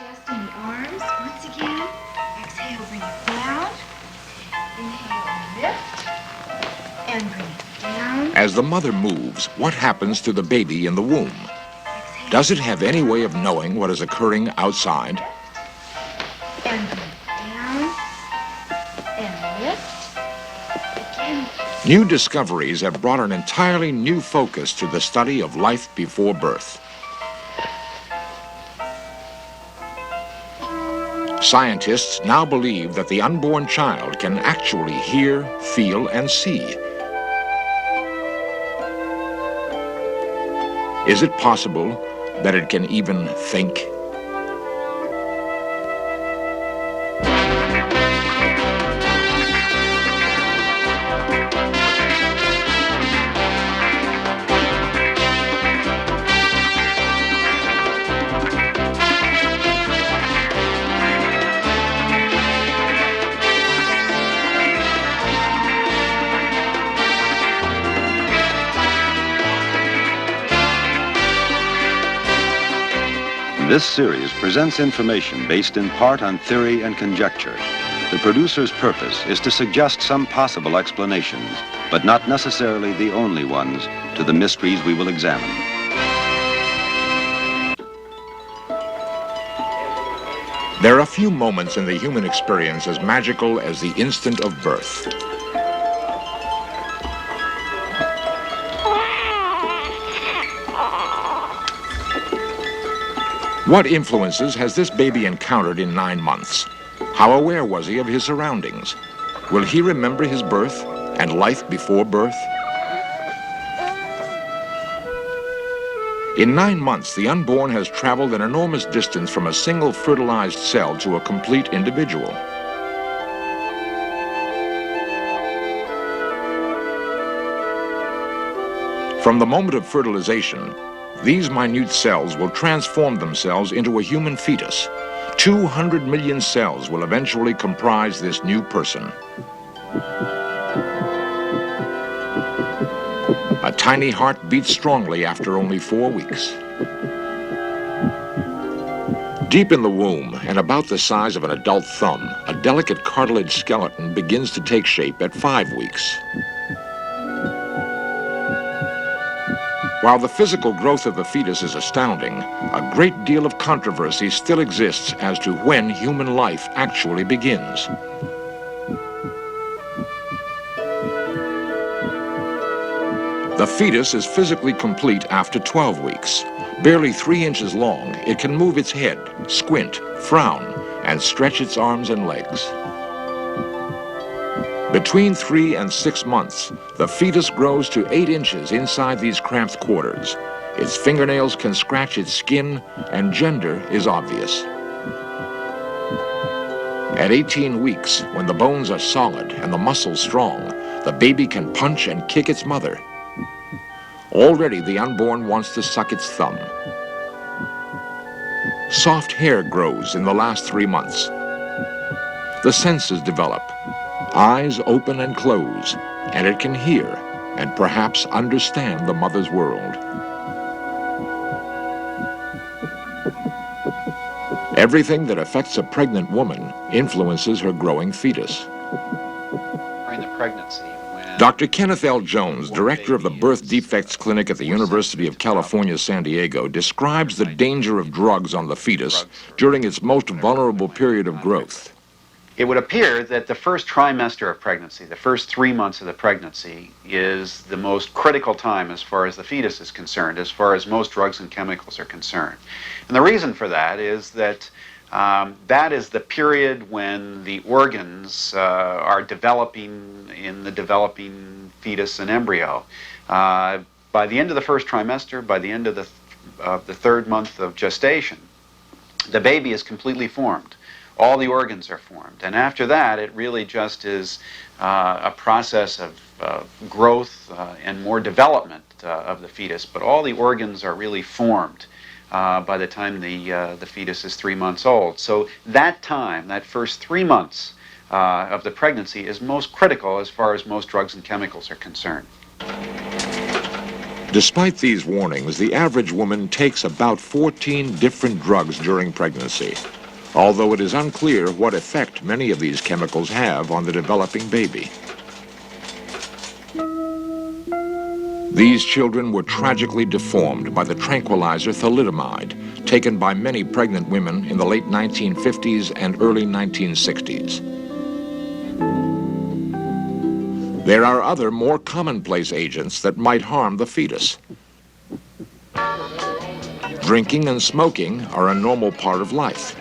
chest and the arms. Once again. Exhale, bring it down. Inhale, lift. And bring it down. As the mother moves, what happens to the baby in the womb? Does it have any way of knowing what is occurring outside? And bring it down. And lift. Again. New discoveries have brought an entirely new focus to the study of life before birth. Scientists now believe that the unborn child can actually hear, feel, and see. Is it possible that it can even think? This series presents information based in part on theory and conjecture. The producer's purpose is to suggest some possible explanations, but not necessarily the only ones, to the mysteries we will examine. There are few moments in the human experience as magical as the instant of birth. What influences has this baby encountered in 9 months? How aware was he of his surroundings? Will he remember his birth and life before birth? In 9 months, the unborn has traveled an enormous distance from a single fertilized cell to a complete individual. From the moment of fertilization, these minute cells will transform themselves into a human fetus. 200 million cells will eventually comprise this new person. A tiny heart beats strongly after only 4 weeks. Deep in the womb, and about the size of an adult thumb, a delicate cartilage skeleton begins to take shape at 5 weeks. While the physical growth of the fetus is astounding, a great deal of controversy still exists as to when human life actually begins. The fetus is physically complete after 12 weeks. Barely 3 inches long, it can move its head, squint, frown, and stretch its arms and legs. Between 3 and 6 months, the fetus grows to 8 inches inside these cramped quarters. Its fingernails can scratch its skin, and gender is obvious. At 18 weeks, when the bones are solid and the muscles strong, the baby can punch and kick its mother. Already, the unborn wants to suck its thumb. Soft hair grows in the last 3 months. The senses develop. Eyes open and close, and it can hear and perhaps understand the mother's world. Everything that affects a pregnant woman influences her growing fetus. During the pregnancy, Dr. Kenneth L. Jones, director of the Birth Defects Clinic at the University of California, San Diego, describes the danger of drugs on the fetus during its most vulnerable period of growth. it would appear that the first trimester of pregnancy, the first 3 months of the pregnancy, is the most critical time as far as the fetus is concerned, as far as most drugs and chemicals are concerned. And the reason for that is that that is the period when the organs are developing in the developing fetus and embryo. By the end of the first trimester, by the end of the third month of gestation, the baby is completely formed. All the organs are formed. And after that, it really just is a process of growth and more development of the fetus. But all the organs are really formed by the time the fetus is 3 months old. So that time, that first 3 months of the pregnancy is most critical as far as most drugs and chemicals are concerned. Despite these warnings, the average woman takes about 14 different drugs during pregnancy, although it is unclear what effect many of these chemicals have on the developing baby. These children were tragically deformed by the tranquilizer thalidomide, taken by many pregnant women in the late 1950s and early 1960s. There are other more commonplace agents that might harm the fetus. Drinking and smoking are a normal part of life.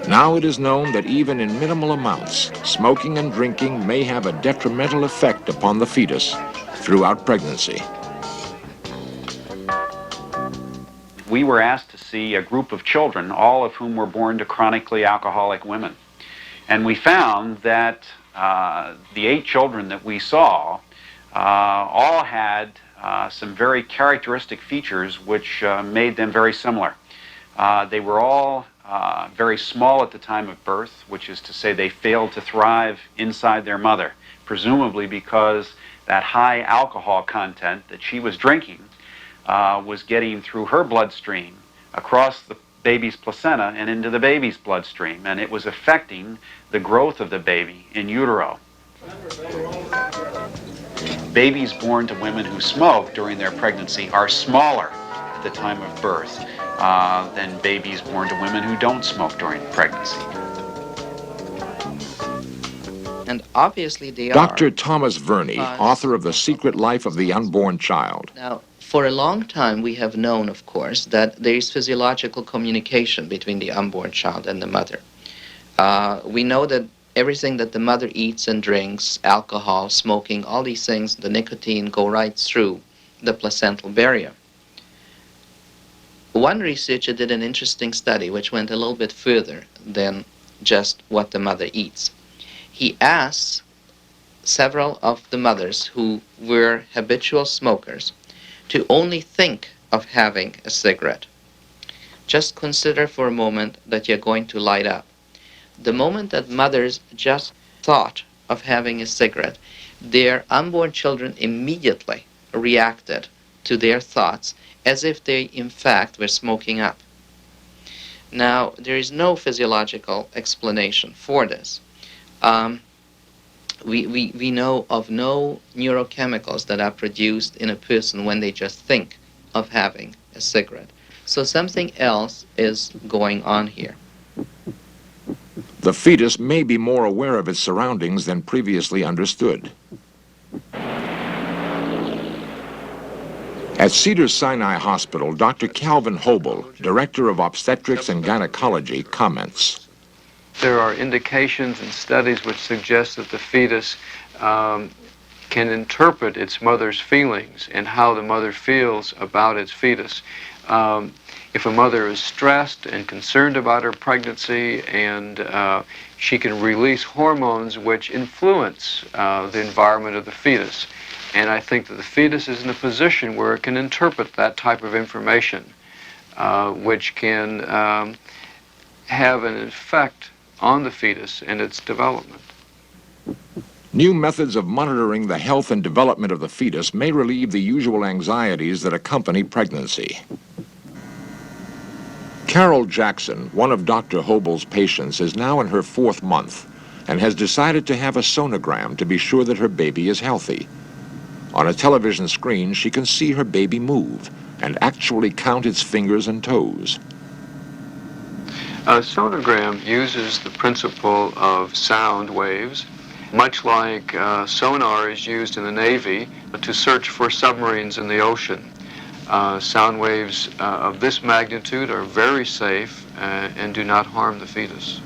Now it is known that even in minimal amounts, smoking and drinking may have a detrimental effect upon the fetus throughout pregnancy. We were asked to see a group of children, all of whom were born to chronically alcoholic women. And we found that the 8 children that we saw all had some very characteristic features which made them very similar. They were all very small at the time of birth, which is to say they failed to thrive inside their mother, presumably because that high alcohol content that she was drinking was getting through her bloodstream across the baby's placenta and into the baby's bloodstream, and it was affecting the growth of the baby in utero. Babies born to women who smoke during their pregnancy are smaller at the time of birth than babies born to women who don't smoke during pregnancy. And obviously they are. Dr. Thomas Verney, author of The Secret Life of the Unborn Child. Now, for a long time we have known, of course, that there is physiological communication between the unborn child and the mother. We know that everything that the mother eats and drinks, alcohol, smoking, all these things, the nicotine, go right through the placental barrier. One researcher did an interesting study which went a little bit further than just what the mother eats. He asked several of the mothers who were habitual smokers to only think of having a cigarette. Just consider for a moment that you're going to light up. The moment that mothers just thought of having a cigarette, their unborn children immediately reacted to their thoughts as if they in fact were smoking up. Now, there is no physiological explanation for this. We know of no neurochemicals that are produced in a person when they just think of having a cigarette. So something else is going on here. The fetus may be more aware of its surroundings than previously understood. At Cedars-Sinai Hospital, Dr. Calvin Hobel, Director of Obstetrics and Gynecology, comments. There are indications and studies which suggest that the fetus can interpret its mother's feelings and how the mother feels about its fetus. If a mother is stressed and concerned about her pregnancy, and she can release hormones which influence the environment of the fetus. And I think that the fetus is in a position where it can interpret that type of information, which can have an effect on the fetus and its development. New methods of monitoring the health and development of the fetus may relieve the usual anxieties that accompany pregnancy. Carol Jackson, one of Dr. Hobel's patients, is now in her 4th month and has decided to have a sonogram to be sure that her baby is healthy. On a television screen, she can see her baby move and actually count its fingers and toes. A sonogram uses the principle of sound waves, much like sonar is used in the Navy to search for submarines in the ocean. Sound waves of this magnitude are very safe and do not harm the fetus.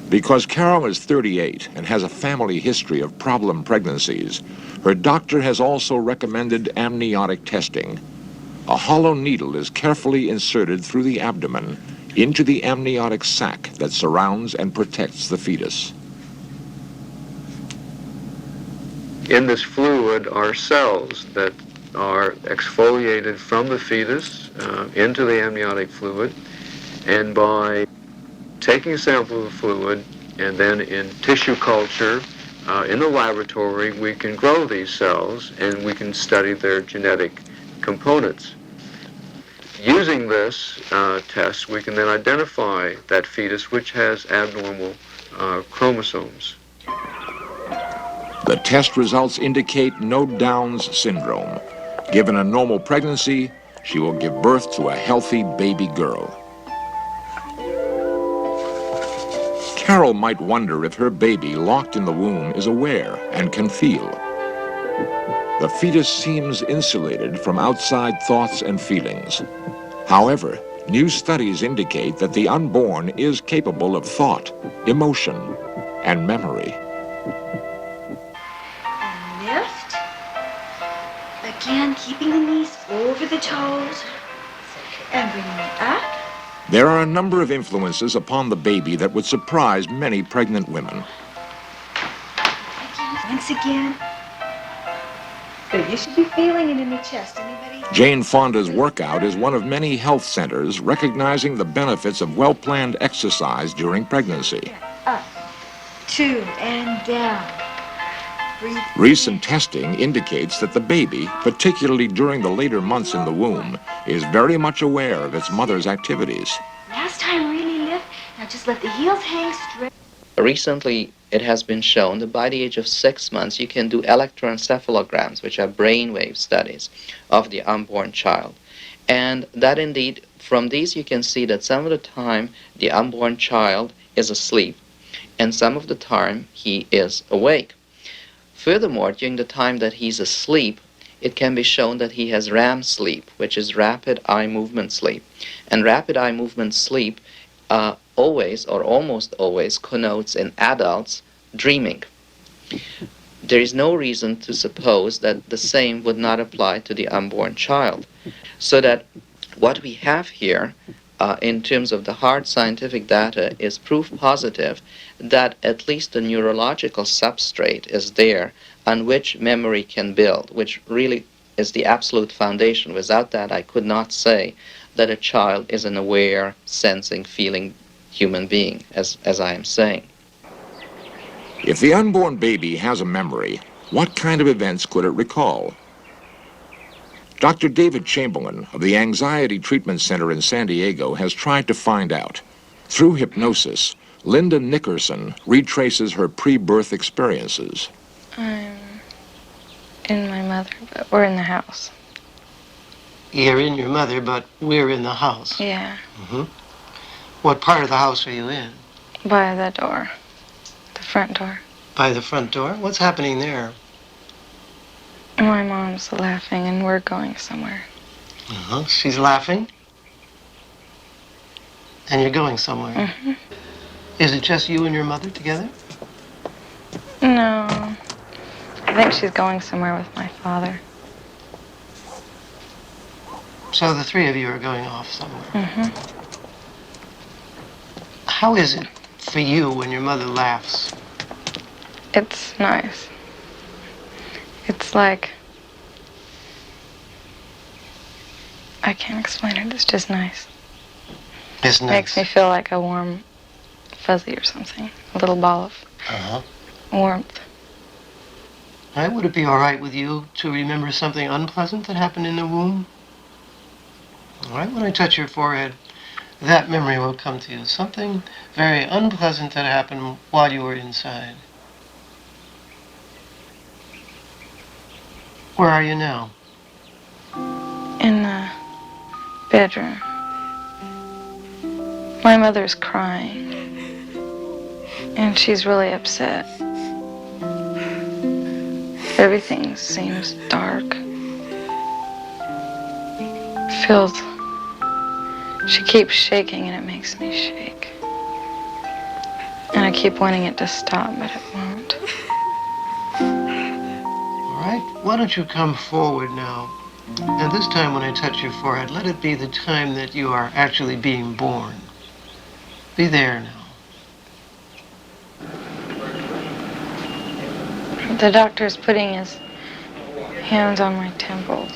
Because Carol is 38 and has a family history of problem pregnancies, her doctor has also recommended amniotic testing. A hollow needle is carefully inserted through the abdomen into the amniotic sac that surrounds and protects the fetus. In this fluid are cells that are exfoliated from the fetus into the amniotic fluid, and by taking a sample of the fluid and then in tissue culture in the laboratory, we can grow these cells and we can study their genetic components. Using this test, we can then identify that fetus which has abnormal chromosomes. The test results indicate no Down's syndrome. Given a normal pregnancy, she will give birth to a healthy baby girl. Carol might wonder if her baby locked in the womb is aware and can feel. The fetus seems insulated from outside thoughts and feelings. However, new studies indicate that the unborn is capable of thought, emotion, and memory. And lift. Again, keeping the knees over the toes. And bringing it up. There are a number of influences upon the baby that would surprise many pregnant women. Once again. Good. You should be feeling it in the chest. Anybody? Jane Fonda's workout is one of many health centers recognizing the benefits of well-planned exercise during pregnancy. Up, 2, and down. Breathe. Recent testing indicates that the baby, particularly during the later months in the womb, is very much aware of its mother's activities. Last time, really lift. Now just let the heels hang straight. Recently, it has been shown that by the age of 6 months, you can do electroencephalograms, which are brainwave studies of the unborn child. And that indeed, from these you can see that some of the time the unborn child is asleep, and some of the time he is awake. Furthermore, during the time that he's asleep, it can be shown that he has REM sleep, which is rapid eye movement sleep. And rapid eye movement sleep always or almost always connotes in adults dreaming. There is no reason to suppose that the same would not apply to the unborn child. So that what we have here in terms of the hard scientific data is proof positive that at least the neurological substrate is there on which memory can build, which really is the absolute foundation. Without that, I could not say that a child is an aware, sensing, feeling human being, as I am saying. If the unborn baby has a memory, what kind of events could it recall? Dr. David Chamberlain of the Anxiety Treatment Center in San Diego has tried to find out. Through hypnosis, Linda Nickerson retraces her pre-birth experiences. I'm in my mother, but we're in the house. You're in your mother, but we're in the house. Yeah, Mm-hmm. What part of the house are you in? by the door, the front door. By the front door? What's happening there? My mom's laughing and we're going somewhere. Uh-huh. She's laughing? And you're going somewhere? Mm-hmm. Is it just you and your mother together? No, I think she's going somewhere with my father. So the three of you are going off somewhere. Mm-hmm. How is it for you when your mother laughs? It's nice. It's like, I can't explain it, it's just nice. It's nice. Makes me feel like a warm fuzzy or something, a little ball of Uh-huh. warmth. All right, would it be all right with you to remember something unpleasant that happened in the womb? All right, when I touch your forehead, that memory will come to you. Something very unpleasant that happened while you were inside. Where are you now? In the bedroom. My mother's crying. And she's really upset. Everything seems dark. Feels... She keeps shaking and it makes me shake. And I keep wanting it to stop, but it won't. All right, why don't you come forward now? And this time when I touch your forehead, let it be the time that you are actually being born. Be there now. The doctor's putting his hands on my temples.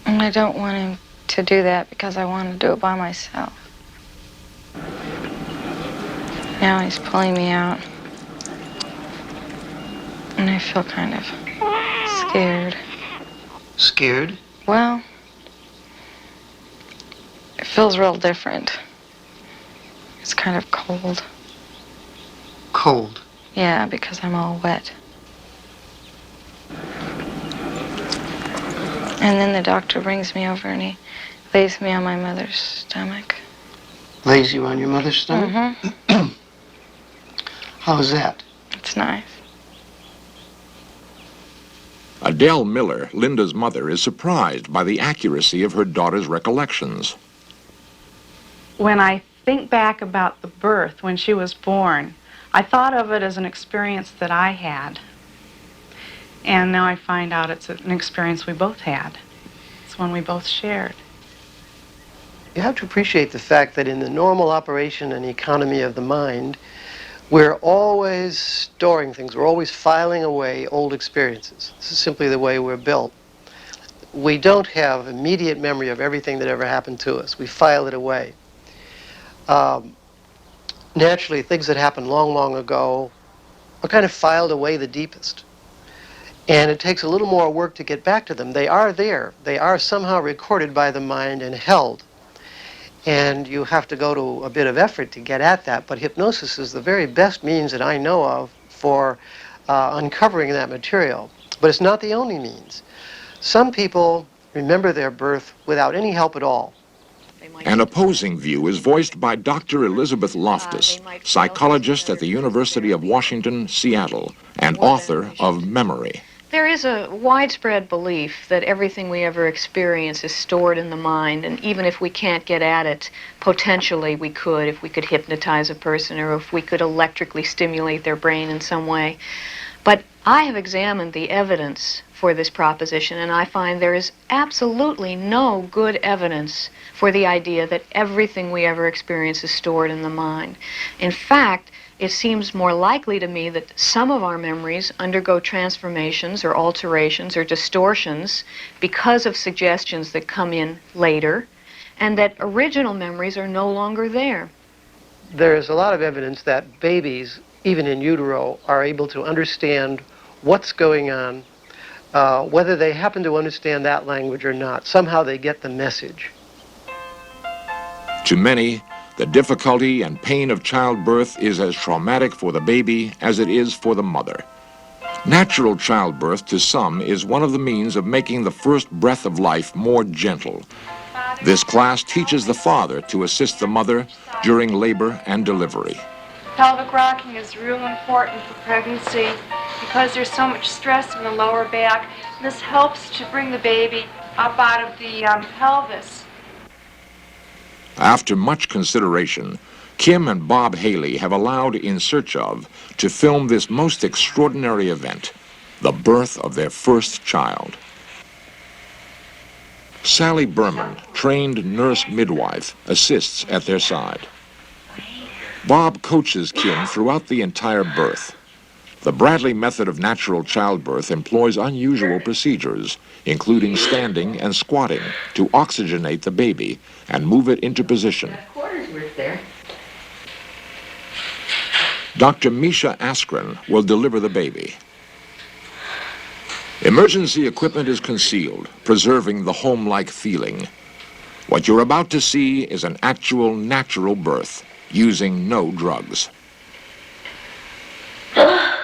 And I don't want him to do that because I want to do it by myself. Now he's pulling me out. And I feel kind of scared. Scared? Well, it feels real different. It's kind of cold. Cold. Yeah, because I'm all wet. And then the doctor brings me over and he lays me on my mother's stomach. Lays you on your mother's stomach? Mm-hmm. How's that? It's nice. Adele Miller, Linda's mother, is surprised by the accuracy of her daughter's recollections. When I think back about the birth, when she was born, I thought of it as an experience that I had. And now I find out it's an experience we both had. It's one we both shared. You have to appreciate the fact that in the normal operation and economy of the mind, we're always storing things. We're always filing away old experiences. This is simply the way we're built. We don't have immediate memory of everything that ever happened to us. We file it away. Naturally, things that happened long, long ago are kind of filed away the deepest. And it takes a little more work to get back to them. They are there. They are somehow recorded by the mind and held. And you have to go to a bit of effort to get at that. But hypnosis is the very best means that I know of for uncovering that material. But it's not the only means. Some people remember their birth without any help at all. An opposing view is voiced by Dr. Elizabeth Loftus, psychologist at the University of Washington, Seattle, and author of Memory. There is a widespread belief that everything we ever experience is stored in the mind, and even if we can't get at it, potentially we could, if we could hypnotize a person or if we could electrically stimulate their brain in some way. But I have examined the evidence for this proposition, and I find there is absolutely no good evidence for the idea that everything we ever experience is stored in the mind. In fact, it seems more likely to me that some of our memories undergo transformations or alterations or distortions because of suggestions that come in later, and that original memories are no longer there. There's a lot of evidence that babies, even in utero, are able to understand what's going on, whether they happen to understand that language or not. Somehow they get the message. To many, the difficulty and pain of childbirth is as traumatic for the baby as it is for the mother. Natural childbirth, to some, is one of the means of making the first breath of life more gentle. This class teaches the father to assist the mother during labor and delivery. Pelvic rocking is real important for pregnancy because there's so much stress in the lower back. This helps to bring the baby up out of the pelvis. After much consideration, Kim and Bob Haley have allowed In Search Of to film this most extraordinary event, the birth of their first child. Sally Berman, trained nurse midwife, assists at their side. Bob coaches Kim throughout the entire birth. The Bradley method of natural childbirth employs unusual procedures, including standing and squatting, to oxygenate the baby and move it into position. Dr. Misha Askren will deliver the baby. Emergency equipment is concealed, preserving the home-like feeling. What you're about to see is an actual natural birth, using no drugs. That's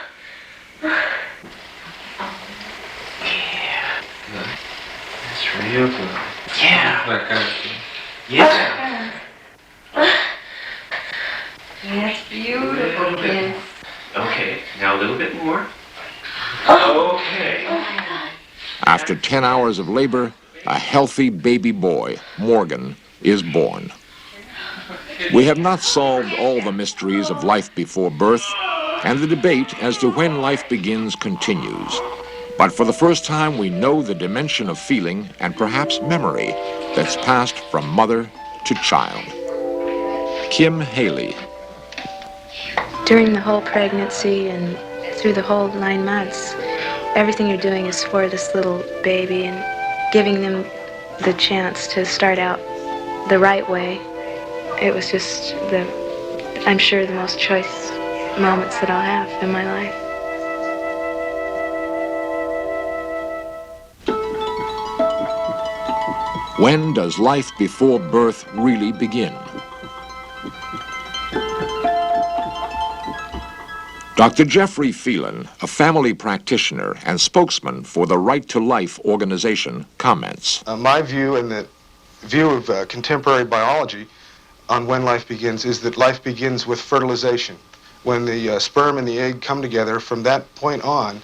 real good. Yeah. Yeah. That's beautiful, Kim. Okay, now a little bit more. Okay. After 10 hours of labor, a healthy baby boy, Morgan, is born. We have not solved all the mysteries of life before birth, and the debate as to when life begins continues. But for the first time, we know the dimension of feeling and perhaps memory that's passed from mother to child. Kim Haley. During the whole pregnancy and through the whole 9 months, everything you're doing is for this little baby and giving them the chance to start out the right way. It was just I'm sure, the most choice moments that I'll have in my life. When does life before birth really begin? Dr. Jeffrey Phelan, a family practitioner and spokesman for the Right to Life organization, comments. My view and the view of contemporary biology on when life begins is that life begins with fertilization. When the sperm and the egg come together, from that point on,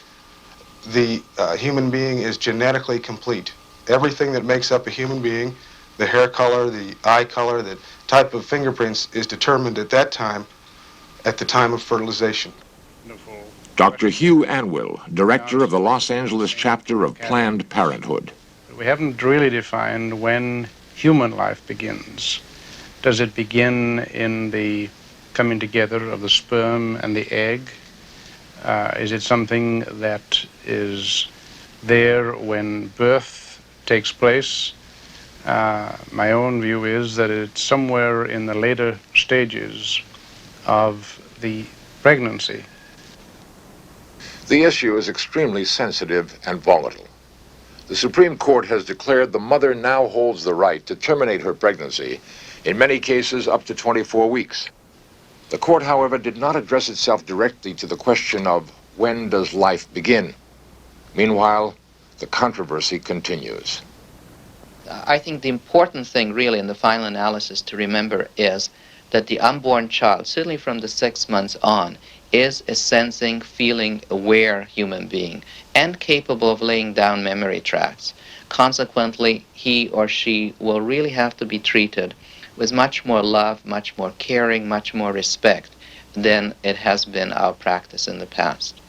the human being is genetically complete. Everything that makes up a human being, the hair color, the eye color, the type of fingerprints, is determined at that time, at the time of fertilization. Dr. Hugh Anwill, director of the Los Angeles chapter of Planned Parenthood. We haven't really defined when human life begins. Does it begin in the coming together of the sperm and the egg? Is it something that is there when birth takes place? My own view is that it's somewhere in the later stages of the pregnancy. The issue is extremely sensitive and volatile. The Supreme Court has declared the mother now holds the right to terminate her pregnancy, in many cases up to 24 weeks. The court, however, did not address itself directly to the question of when does life begin. Meanwhile, the controversy continues. I think the important thing really in the final analysis to remember is that the unborn child, certainly from the 6 months on, is a sensing, feeling, aware human being and capable of laying down memory tracks. Consequently, he or she will really have to be treated with much more love, much more caring, much more respect than it has been our practice in the past.